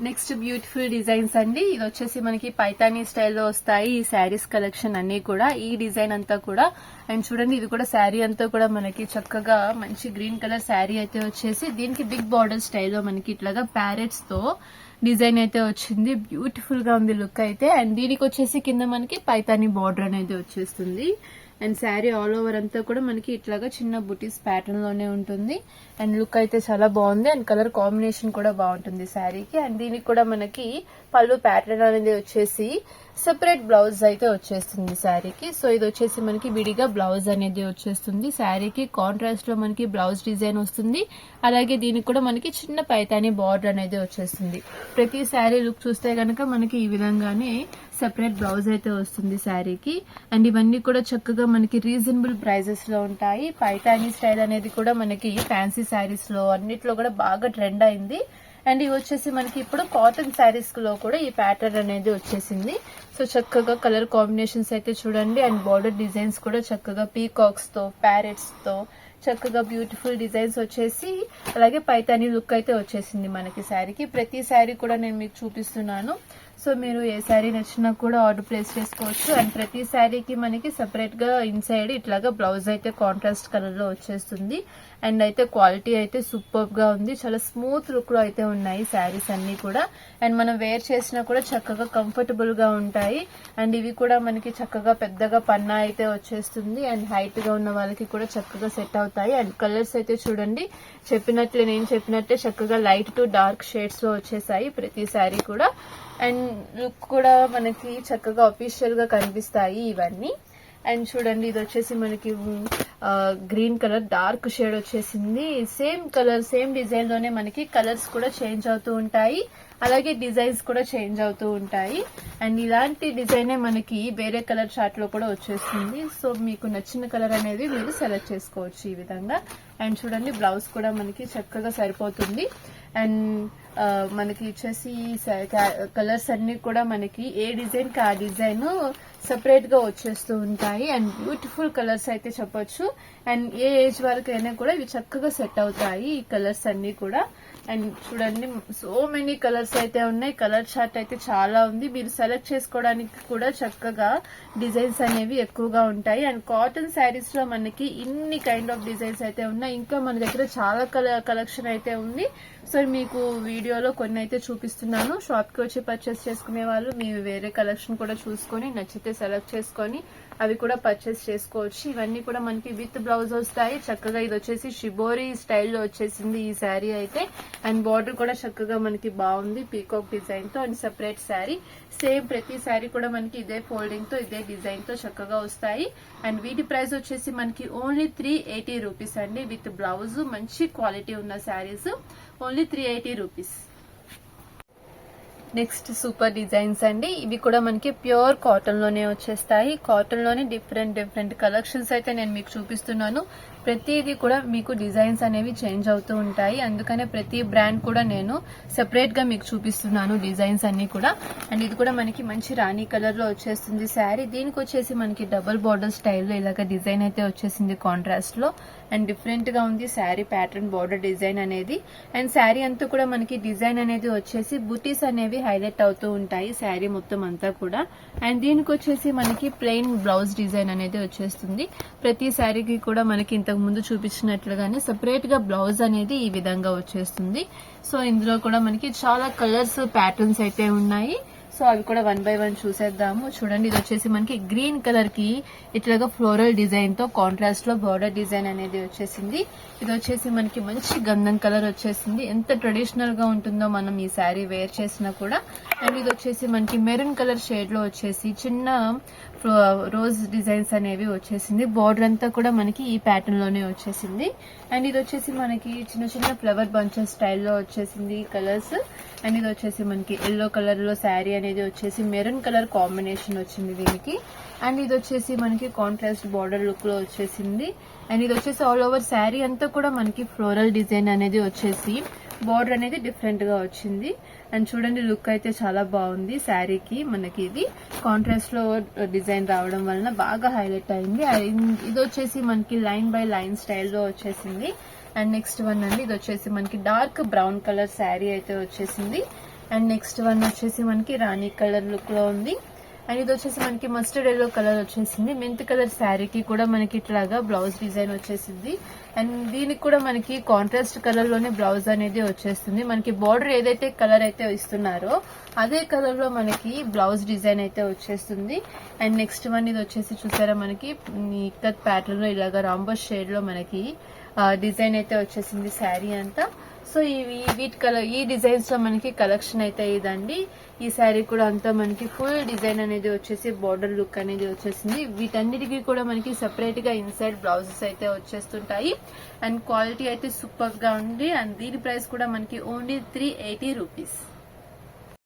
Next beautiful designs అండి. ఇది వచ్చేసి మనకి పైతానీ స్టైల్లో వస్తాయి ఈ శారీస్ కలెక్షన్ అన్ని కూడా. ఈ డిజైన్ అంతా కూడా అండ్ చూడండి, ఇది కూడా శారీ అంతా కూడా మనకి చక్కగా మంచి గ్రీన్ కలర్ శారీ అయితే వచ్చేసి దీనికి బిగ్ బార్డర్ స్టైల్లో మనకి ఇట్లాగా ప్యారెట్స్ తో డిజైన్ అయితే వచ్చింది. బ్యూటిఫుల్ గా ఉంది లుక్ అయితే. అండ్ దీనికి వచ్చేసి కింద మనకి పైతానీ బార్డర్ అనేది వచ్చేస్తుంది. అండ్ శారీ ఆల్ ఓవర్ అంతా కూడా మనకి ఇట్లాగా చిన్న బుటీస్ ప్యాటర్న్ లోనే ఉంటుంది. అండ్ లుక్ అయితే చాలా బాగుంది. అండ్ కలర్ కాంబినేషన్ కూడా బాగుంటుంది శారీకి. అండ్ దీనికి కూడా మనకి పళ్ళు ప్యాటర్న్ అనేది వచ్చేసి సెపరేట్ బ్లౌజ్ అయితే వచ్చేస్తుంది శారీకి. సో ఇది వచ్చేసి మనకి విడిగా బ్లౌజ్ అనేది వచ్చేస్తుంది శారీకి. కాంట్రాస్ట్ లో మనకి బ్లౌజ్ డిజైన్ వస్తుంది. అలాగే దీనికి కూడా మనకి చిన్న పైతానీ బార్డర్ అనేది వచ్చేస్తుంది. ప్రతి శారీ లుక్ చూస్తే గనక మనకి ఈ విధంగానే సెపరేట్ బ్లౌజ్ అయితే వస్తుంది శారీకి. అండ్ ఇవన్నీ కూడా చక్కగా మనకి రీజనబుల్ ప్రైజెస్ లో ఉంటాయి. పైతానీ స్టైల్ అనేది కూడా మనకి ఫ్యాన్సీ శారీస్ లో అన్నిట్లో కూడా బాగా ట్రెండ్ అయింది. అండ్ ఇవి వచ్చేసి మనకి ఇప్పుడు కాటన్ శారీస్ లో కూడా ఈ ప్యాటర్న్ అనేది వచ్చేసింది. సో చక్కగా కలర్ కాంబినేషన్స్ అయితే చూడండి. అండ్ బార్డర్ డిజైన్స్ కూడా చక్కగా పీకాక్స్ తో ప్యారెట్స్ తో చక్కగా బ్యూటిఫుల్ డిజైన్స్ వచ్చేసి అలాగే పైతానీ లుక్ అయితే వచ్చేసింది మనకి శారీకి. ప్రతి శారీ కూడా నేను మీకు చూపిస్తున్నాను. సో మీరు ఏ శారీ నచ్చినా కూడా ఆర్డర్ ప్లేస్ చేసుకోవచ్చు. అండ్ ప్రతి శారీకి మనకి సెపరేట్ గా ఇన్సైడ్ ఇట్లాగా బ్లౌజ్ అయితే కాంట్రాస్ట్ కలర్ లో వచ్చేస్తుంది. అండ్ అయితే క్వాలిటీ అయితే సూపర్ గా ఉంది. చాలా స్మూత్ లుక్ లో అయితే ఉన్నాయి శారీస్ అన్ని కూడా. అండ్ మనం వేర్ చేసినా కూడా చక్కగా కంఫర్టబుల్ గా ఉంటాయి. అండ్ ఇవి కూడా మనకి చక్కగా పెద్దగా పన్నా అయితే వచ్చేస్తుంది. అండ్ హైట్ గా ఉన్న వాళ్ళకి కూడా చక్కగా సెట్ అవుతాయి. అండ్ కలర్స్ అయితే చూడండి, నేను చెప్పినట్టే చక్కగా లైట్ టు డార్క్ షేడ్స్ లో వచ్చేసాయి ప్రతి శారీ కూడా. అండ్ లుక్ కూడా మనకి చక్కగా అఫీషియల్ గా కనిపిస్తాయి ఇవన్నీ. అండ్ చూడండి, ఇది వచ్చేసి మనకి గ్రీన్ కలర్ డార్క్ షేడ్ వచ్చేసింది. సేమ్ కలర్ సేమ్ డిజైన్ లోనే మనకి కలర్స్ కూడా చేంజ్ అవుతూ ఉంటాయి. అలాగే డిజైన్స్ కూడా చేంజ్ అవుతూ ఉంటాయి. అండ్ ఇలాంటి డిజైనే మనకి వేరే కలర్ చార్ట్ లో కూడా వచ్చేస్తుంది. సో మీకు నచ్చిన కలర్ అనేది మీరు సెలెక్ట్ చేసుకోవచ్చు ఈ విధంగా. అండ్ చూడండి, బ్లౌజ్ కూడా మనకి చక్కగా సరిపోతుంది. అండ్ మనకి వచ్చేసి కలర్స్ అన్ని కూడా మనకి ఏ డిజైన్ కి ఆ డిజైన్ సెపరేట్ గా వచ్చేస్తూ ఉంటాయి. అండ్ బ్యూటిఫుల్ కలర్స్ అయితే చెప్పొచ్చు. అండ్ ఏ ఏజ్ వరకైనా కూడా ఇవి చక్కగా సెట్ అవుతాయి ఈ కలర్స్ అన్ని కూడా. అండ్ చూడండి, సో మెనీ కలర్స్ అయితే ఉన్నాయి. కలర్ చార్ట్ అయితే చాలా ఉంది. మీరు సెలెక్ట్ చేసుకోవడానికి కూడా చక్కగా డిజైన్స్ అనేవి ఎక్కువగా ఉంటాయి. అండ్ కాటన్ శారీస్ లో మనకి ఇన్ని కైండ్ ఆఫ్ డిజైన్స్ అయితే ఉన్నాయి. ఇంకా మన దగ్గర చాలా కలెక్షన్ అయితే ఉంది. సో మీకు వీడియోలో కొన్ని అయితే చూపిస్తున్నాను. షాప్ కి వచ్చి పర్చేస్ చేసుకునే వాళ్ళు మీరు వేరే కలెక్షన్ కూడా చూసుకొని నచ్చితే సెలెక్ట్ చేసుకొని అవి కూడా పర్చేస్ చేసుకోవచ్చు. ఇవన్నీ కూడా మనకి విత్ బ్లౌజ్ వస్తాయి. చక్కగా ఇది వచ్చేసి షిబోరి స్టైల్లో వచ్చేసింది ఈ శారీ అయితే. అండ్ బార్డర్ కూడా చక్కగా మనకి బాగుంది పీకాక్ డిజైన్ తో. అండ్ సెపరేట్ శారీ సేమ్ ప్రతి శారీ కూడా మనకి ఇదే ఫోల్డింగ్ తో ఇదే డిజైన్ తో చక్కగా వస్తాయి. అండ్ వీటి ప్రైస్ వచ్చేసి మనకి ఓన్లీ 380 రూపీస్ అండి. విత్ బ్లౌజ్ మంచి క్వాలిటీ ఉన్న saris only 380 rupees. Next super designs అండి. ఇవి కూడా మనకి ప్యూర్ కాటన్ లోనే వచ్చేస్తాయి. కాటన్ లోనే డిఫరెంట్ కలెక్షన్స్ అయితే నేను మీకు చూపిస్తున్నాను. ప్రతిదీ కూడా మీకు డిజైన్స్ అనేవి చేంజ్ అవుతూ ఉంటాయి. అందుకనే ప్రతి బ్రాండ్ కూడా నేను సెపరేట్ గా మీకు చూపిస్తున్నాను డిజైన్స్ అన్ని కూడా. అండ్ ఇది కూడా మనకి మంచి రాణి కలర్ లో వచ్చేస్తుంది శారీ. దీనికి వచ్చేసి మనకి డబుల్ బార్డర్ స్టైల్లో ఇలాగ డిజైన్ అయితే వచ్చేసింది కాంట్రాస్ట్ లో. అండ్ డిఫరెంట్ గా ఉంది శారీ ప్యాటర్న్ బార్డర్ డిజైన్ అనేది. అండ్ శారీ అంతా కూడా మనకి డిజైన్ అనేది వచ్చేసి బుటీస్ అనేవి హైలైట్ అవుతూ ఉంటాయి శారీ మొత్తం అంతా కూడా. అండ్ దీనికి వచ్చేసి మనకి ప్లెయిన్ బ్లౌజ్ డిజైన్ అనేది వచ్చేస్తుంది. ప్రతి శారీకి కూడా మనకి ఇంతకు ముందు చూపించినట్లుగానే సెపరేట్ గా బ్లౌజ్ అనేది ఈ విధంగా వచ్చేస్తుంది. సో ఇందులో కూడా మనకి చాలా కలర్స్ ప్యాటర్న్స్ అయితే ఉన్నాయి. సో అవి కూడా 1 by 1 చూసేద్దాము. చూడండి, ఇది వచ్చేసి మనకి గ్రీన్ కలర్ కి ఇట్లాగా ఫ్లోరల్ డిజైన్ తో కాంట్రాస్ట్ లో బార్డర్ డిజైన్ అనేది వచ్చేసింది. ఇది వచ్చేసి మనకి మంచి గంధం కలర్ వచ్చేసింది. ఎంత ట్రెడిషనల్ గా ఉంటుందో మనం ఈ శారీ వేర్ చేసినా కూడా. అండ్ ఇది వచ్చేసి మనకి మెరూన్ కలర్ షేడ్ లో వచ్చేసి చిన్న రోజ్ డిజైన్స్ అనేవి వచ్చేసింది. బార్డర్ అంతా కూడా మనకి ఈ ప్యాటర్న్ లోనే వచ్చేసింది. అండ్ ఇది వచ్చేసి మనకి చిన్న చిన్న ఫ్లవర్ బంచెస్ స్టైల్లో వచ్చేసింది కలర్స్. అండ్ ఇది వచ్చేసి మనకి ఎల్లో కలర్ లో శారీ అనేది వచ్చేసి మెరూన్ కలర్ కాంబినేషన్ వచ్చింది దీనికి. అండ్ ఇది వచ్చేసి మనకి కాంట్రాస్ట్ బార్డర్ లుక్ లో వచ్చేసింది. అండ్ ఇది వచ్చేసి ఆల్ ఓవర్ శారీ అంతా కూడా మనకి ఫ్లోరల్ డిజైన్ అనేది వచ్చేసి బార్డర్ అనేది డిఫరెంట్ గా వచ్చింది. అండ్ చూడండి, లుక్ అయితే చాలా బాగుంది శారీకి. మనకి ఇది కాంట్రాస్ట్ లో డిజైన్ రావడం వలన బాగా హైలైట్ అయింది. ఇది వచ్చేసి మనకి లైన్ బై లైన్ స్టైల్లో వచ్చేసింది. అండ్ నెక్స్ట్ వన్ అండి, ఇది వచ్చేసి మనకి డార్క్ బ్రౌన్ కలర్ శారీ అయితే వచ్చేసింది. అండ్ నెక్స్ట్ వన్ వచ్చేసి మనకి రాణి కలర్ లుక్ లో ఉంది. అండ్ ఇది వచ్చేసి మనకి మస్టర్డ్ ఎల్లో కలర్ వచ్చేసింది. మెంత్ కలర్ శారీకి కూడా మనకి ఇట్లాగా బ్లౌజ్ డిజైన్ వచ్చేసింది. అండ్ దీనికి కూడా మనకి కాంట్రాస్ట్ కలర్ లోనే బ్లౌజ్ అనేది వచ్చేస్తుంది. మనకి బార్డర్ ఏదైతే కలర్ అయితే ఇస్తున్నారో అదే కలర్ లో మనకి బ్లౌజ్ డిజైన్ అయితే వచ్చేస్తుంది. అండ్ నెక్స్ట్ వన్ ఇది వచ్చేసి చూసారా మనకి ఇక్కత్ ప్యాటర్న్ లో ఇలాగా రాంబో షేడ్ లో మనకి డిజైన్ అయితే వచ్చేసింది శారీ అంతా. సో ఈ డిజైన్స్ లో మనకి కలెక్షన్ అయితే ఇదండి. ఈ శారీ కూడా అంతా మనకి ఫుల్ డిజైన్ అనేది వచ్చేసి బార్డర్ లుక్ అనేది వచ్చేసింది. వీటన్నిటికీ కూడా మనకి సెపరేట్ గా ఇన్సైడ్ బ్లౌజెస్ అయితే వచ్చేస్తుంటాయి. అండ్ క్వాలిటీ అయితే సూపర్ గా ఉంది. అండ్ దీని ప్రైస్ కూడా మనకి ఓన్లీ 380 రూపీస్.